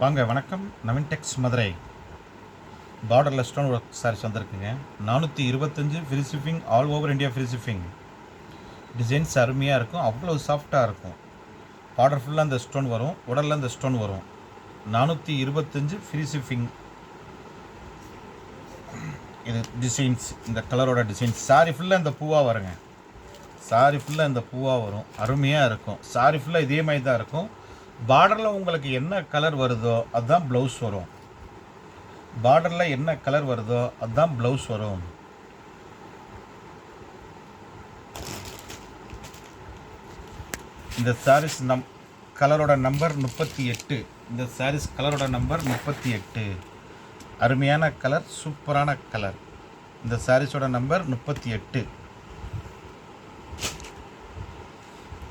வாங்க வணக்கம். நவீன் டெக்ஸ் மதுரை. பார்டரில் ஸ்டோன் ஒர்க் சாரீஸ் வந்திருக்குங்க. 425 free shipping, all over India free shipping. Designs அருமையாக இருக்கும், அவ்வளோ சாஃப்டாக இருக்கும். பார்டர் ஃபுல்லாக இந்த ஸ்டோன் வரும், உடலில் இந்த ஸ்டோன் வரும். 425 ஃப்ரீ ஷிப்பிங். இது டிசைன்ஸ், இந்த கலரோட டிசைன்ஸ். சாரி ஃபுல்லாக இந்த பூவாக வருங்க. சாரி ஃபுல்லாக இந்த பூவாக வரும், அருமையாக இருக்கும். சாரி ஃபுல்லாக இதே மாதிரி தான் இருக்கும். பார்டரில் உங்களுக்கு என்ன கலர் வருதோ அதுதான் ப்ளவுஸ் வரும். பார்டரில் என்ன கலர் வருதோ அதுதான் ப்ளவுஸ் வரும். இந்த சாரீஸ் கலரோட நம்பர் 38. இந்த சாரீஸ் கலரோட நம்பர் 38. அருமையான கலர், சூப்பரான கலர். இந்த சாரீஸோட நம்பர் 38.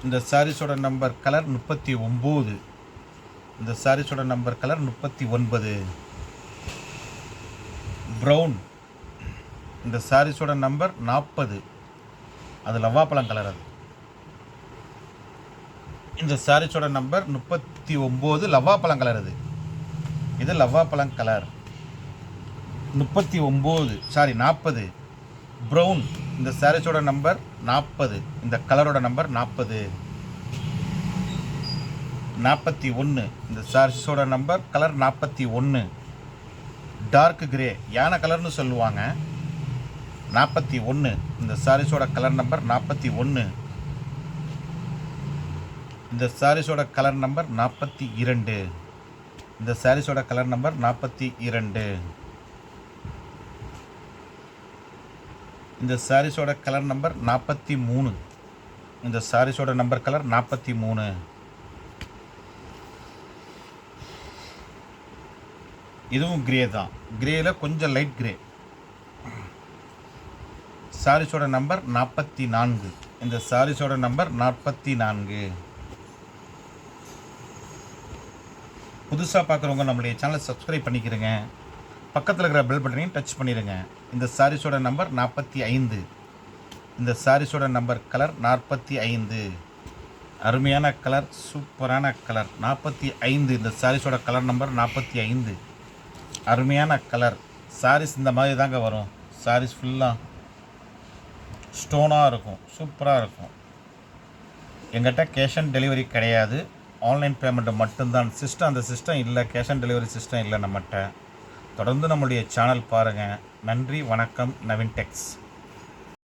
இந்த சாரீஸோட நம்பர் கலர் 39. இந்த சாரீஸோட நம்பர் கலர் 39. ப்ரௌன். இந்த சாரீஸோட நம்பர் 40. அது லவ்வாப்பழம் கலர். அது இந்த சாரீஸோட நம்பர் 39, லவ்வாப்பழம் கலர். இது லவ்வாப்பழம் கலர். 40. ப்ரௌன். இந்த சாரீஸோட நம்பர் 40. இந்த கலரோட நம்பர் 40. 41. இந்த சாரீஸோட நம்பர் கலர் 41. டார்க் கிரே, யானை கலர்னு சொல்லுவாங்க. 41. இந்த சாரீஸோட கலர் நம்பர் 41. இந்த சாரீஸோட கலர் நம்பர் 42. இந்த சாரீஸோட கலர் நம்பர் 42. இந்த சாரீஸோட கலர் நம்பர் 43. இந்த சாரீஸோட நம்பர் கலர் 43. இதுவும் கிரே தான். கிரேயில் கொஞ்சம் லைட் கிரே. சாரீஸோட நம்பர் 44. இந்த சாரீஸோட நம்பர் 44. புதுசாக பார்க்குறவங்க நம்மளுடைய சேனலை சப்ஸ்கிரைப் பண்ணிக்கிறேங்க. பக்கத்தில் இருக்கிற பெல் பட்டனையும் டச் பண்ணிடுங்க. இந்த சாரீஸோட நம்பர் 45. இந்த சாரீஸோட நம்பர் கலர் 45. அருமையான கலர், சூப்பரான கலர். 45. இந்த சாரீஸோட கலர் நம்பர் 45. அருமையான கலர். சாரீஸ் இந்த மாதிரி தாங்க வரும். சாரீஸ் ஃபுல்லாக ஸ்டோனாக இருக்கும், சூப்பராக இருக்கும். எங்கிட்ட கேஷ் ஆன் டெலிவரி கிடையாது, ஆன்லைன் பேமெண்ட்டு மட்டும்தான். அந்த சிஸ்டம் இல்லை, கேஷ் ஆன் டெலிவரி சிஸ்டம் இல்லை நம்மகிட்ட. தொடர்ந்து நம்மளுடைய சேனல் பாருங்கள். நன்றி, வணக்கம். நவீன் டெக்ஸ்.